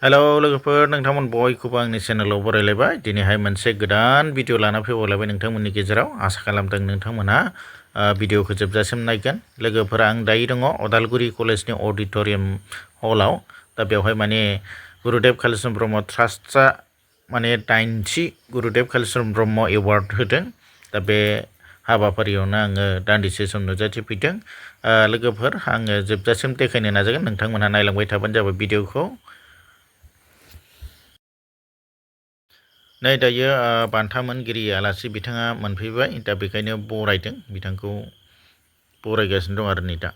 Hello लोगोफोर नोंथांमोन बयखौबो आंनि चेनेलाव बरायलायबाय दिनैहाय मोनसे गोदान भिडिअ लाना फैबावलायबाय नोंथांमोननि गेजेराव आसा खालामदों नोंथांमोनहा भिडिअखौ जोबजासिम नायगोन लोगोफोरा आं दायो दङ अदालगुरि कलेजनि अडिटोरियाम हलाव दा बेवहाय माने गुरुदेव कालिचरण ब्रह्म ट्रास्टआ माने 80 गुरुदेव कालिचरण ब्रह्म एवार्ड होदों दा बे हाबाफारियावनो आङो दान्दिसे सम नुजाथिफैदों लोगोफोर आङो जोबजासिम देखायनो नाजागोन नोंथांमोनहा नायलांबाय थाबानो जाबाय भिडिअखौ नै दायो बान्था मोनगिरि आलासि बिथाङा मोनफैबाय दा बेखायनो बरायदों बिथांखौ बरायगासिनो दं आरो नै दा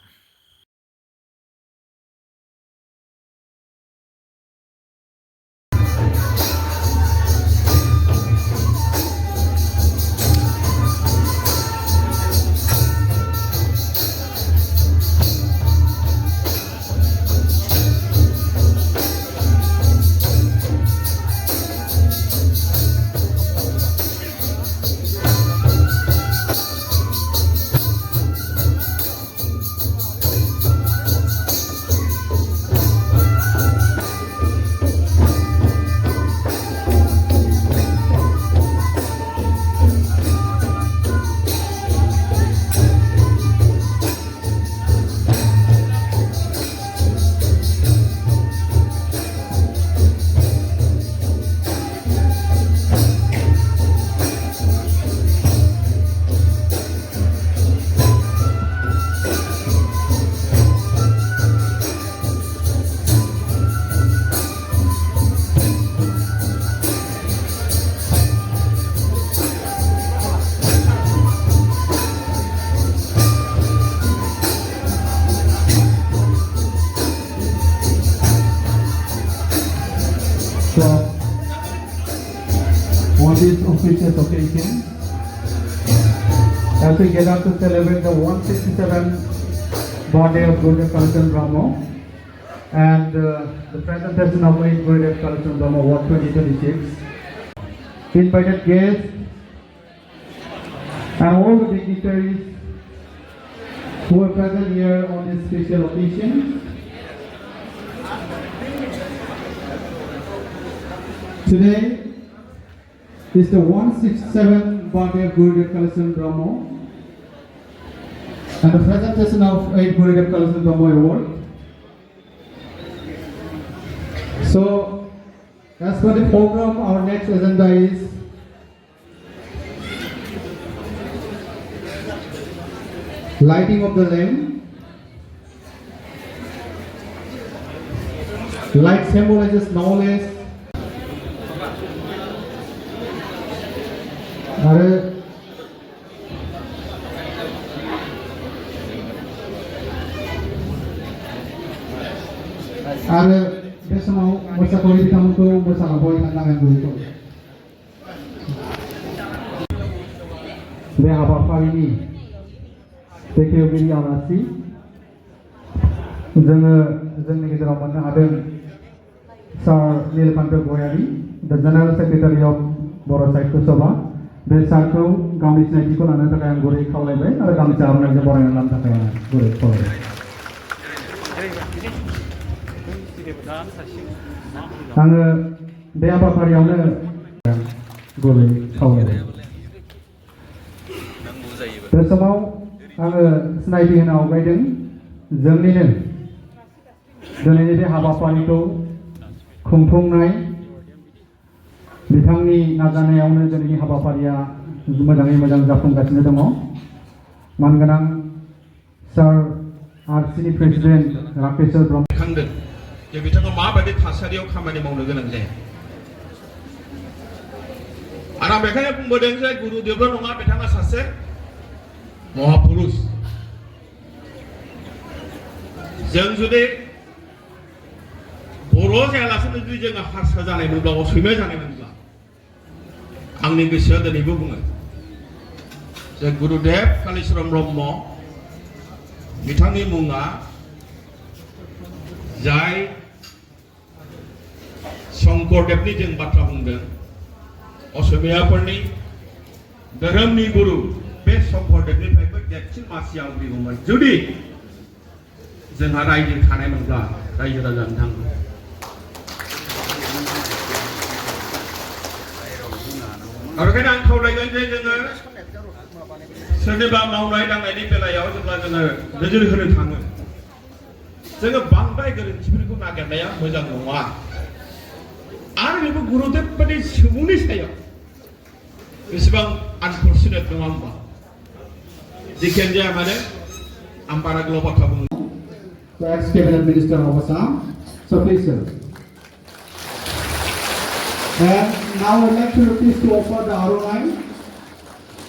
So, on this auspicious occasion, as we get up to celebrate the 167th birthday of Gurudev Kalicharan Brahma and the presentation of Gurudev Kalicharan Brahma Award 2026, invited guests and all the dignitaries who are present here on this special occasion. Today is the 167th birthday of Gurudev Kalicharan Brahma and the presentation of 8 Gurudev Kalicharan Brahma Award. So, as per the program, our next agenda is lighting of the lamp. Light symbolizes knowledge. आरो बे समाव मोसाखावरि बिथांमोनखौ मोसानांगौ नांगोन गुरुखौ बे हाबाफारिनि बेखेवगिरि आलासि जोङो जोंनि गेजेराव मोननो हादों सार Nilkanta Gayari the general secretary of Bodo' Sahitya सभा बे सारखौ गावनि सिनायथिखौ लानो थाखाय आं गुरै खावलायबाय आरो गामसा आर'नाइजों बरायना लानो थाखाय आं गुरै खावलायबाय आङो बे हाबाफारियावनो गुरै खावलायबाय बे समाव आङो सिनायथि होनो आवगायदों जोंनिनो दिनैनि बे हाबाफारिखौ खुंफुंनाय बिथांनि नाजानायावनो दिनैनि हाबाफारिया मोजाङै मोजां जाफुंगासिनो दङ मानगोनां सार आरसिनि प्रेसिडेन्ट राकेशर ब्रह्म खांदों जे बिथाङा माबायदि थासारियाव खामानि मावनो गोनां जायो आरो आं बेखायनो बुंबोदों जे गुरुदेवल' नङा बिथाङा सासे महापुरुष जों जुदि बर' जायालासेनो जुदि जोङो हारसा जानाय मोनब्ला असमिया जानाय मोनब्ला आंनि गोसोआ दिनैबो बुङो जे गुरुदेव कालिचरण ब्रह्म बिथांनि मुङा जाय शंकरदेवनि जों बाथ्रा बुंदों असमियाफोरनि धोरोमनि गुरु बे शंकरदेवनिफ्रायबो देरसिन मासि आं बुंगौमोन जुदि जोंहा रायजो थानाय मोनब्ला रायजो राजा नोंथां आरो बेखायनो आं खावलायगोन जे जोङो सोरनिबा मावनाय दांनायनि बेलायाव जेब्ला जोङो नोजोर होनो थाङो जोङो बांद्राय गोरोन्थिफोरखौ नागिरनाया मोजां नङा आरो बेबो गुरुदेब बायदि सुबुंनि सायाव बेसेबां आनफरचुनेट नङा होमबा जिखियानो जाया मानो आं बारा गोलाव बाथ्रा बुङो The ex-cabinet minister of Assam, so please sir. And now I'd like to request to offer the ROI,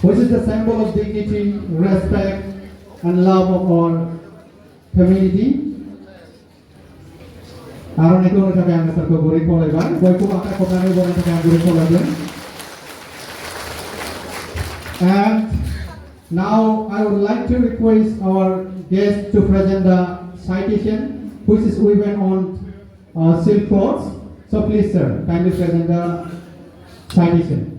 which is the symbol of dignity, respect, and love of our community. ROI ko na kaya ang sarko guri ko laiba, boy ko akay ko na rin na kaya guri ko laiba. And now I would like to request our guest to present the citation, which is woven on silk cloths. So please, sir, kindly present the citation.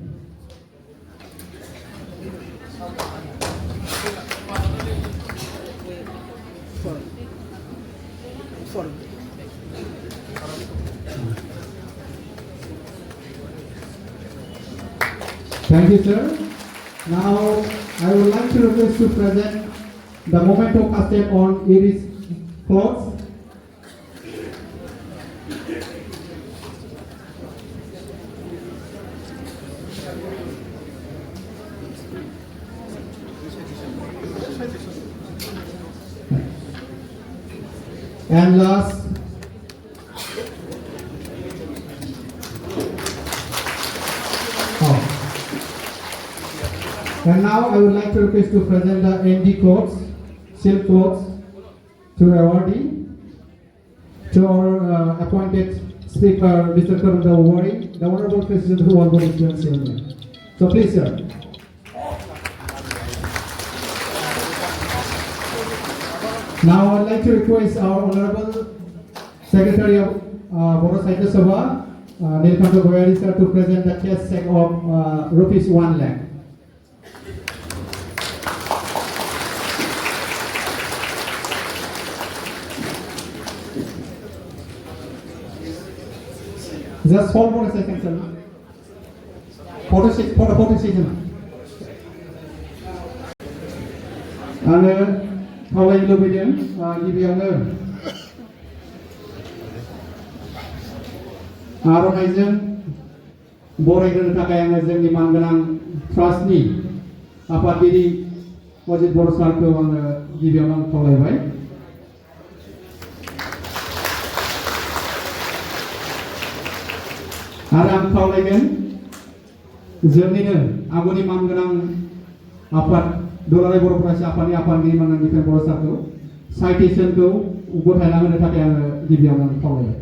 Thank you, sir. Now, I would like to request to present the memento casted on iris cloths. And last, and now I would like to request to present the ND clothes, silk clothes, to awardee, to our appointed speaker, Mr. Gurudev, the Honorable President who are going to ceremony. So please, sir. Now I'd like to request our Honorable Secretary of Bodo Sahitya Sabha, Nilkanta Goyari sir, to present the cash check of rupees 1 lakh. Just hold for a second, sir. Photo session. And खावलायनो लुबैदों गिबियावनो आर'नाइजों बरायग्रोनो थाखाय आङो जोंनि मानगोनां ट्रास्टनि आफादगिरि अजित बर' सारखौ आङो गिबियावनो खावलायबाय आरो आं खावलायगोन जोंनिनो आगुनि मानगोनां आफाद दुलाराय बर' फरायसा आफादनि आफादगिरि मानगोनां बर' सारखौ साइटेसनखौ गथायना होनो थाखाय आङो गिबियावनो खावलायबाय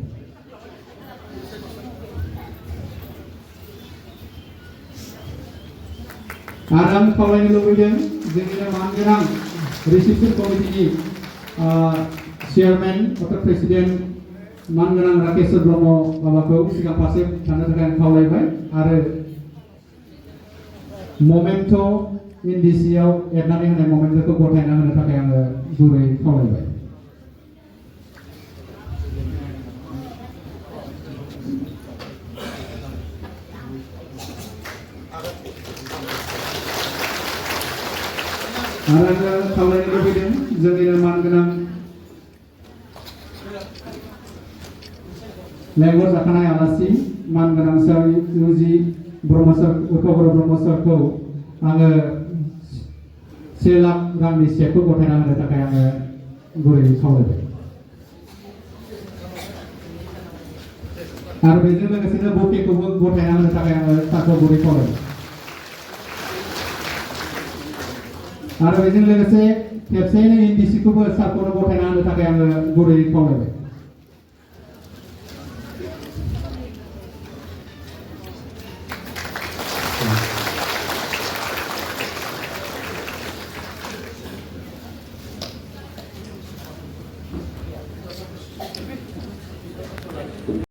आरो आं खावलायनो लुबैदों जोंनिनो मानगोनां रिसिपसन कमिटिनि चेयारमेन अर्थात प्रेसिडेन्ट मानगोनां राकेश ब्रह्म बाबाखौ सिगां फारसे थांनो थाखाय आं खावलायबाय आरो मोमेन्ट' इन्डिसियाव एरनानै होनाय मोमेन्टखौ गथायना होनो थाखाय आङो गुरै खावलायबाय आरो आङो खावलायनो लुबैदों जोंनिनो मानगोनां लेंहर जाखानाय आलासि मानगोनां सार इउजि ब्रह्म सार उत्पबर ब्रह्म सारखौ आङो 1 लाख रांनि चेकखौ गथायना होनो थाखाय आङो गुरै खावलायबाय आरो बेजों लोगोसेनो बुकेखौबो गथायना होनो थाखाय आङो सारखौ गुरै खावलायबाय आरो बेजों लोगोसे खेबसेयैनो इन्डिसिखौबो सारखौनो गथायना होनो थाखाय आङो गुरै खावलायबाय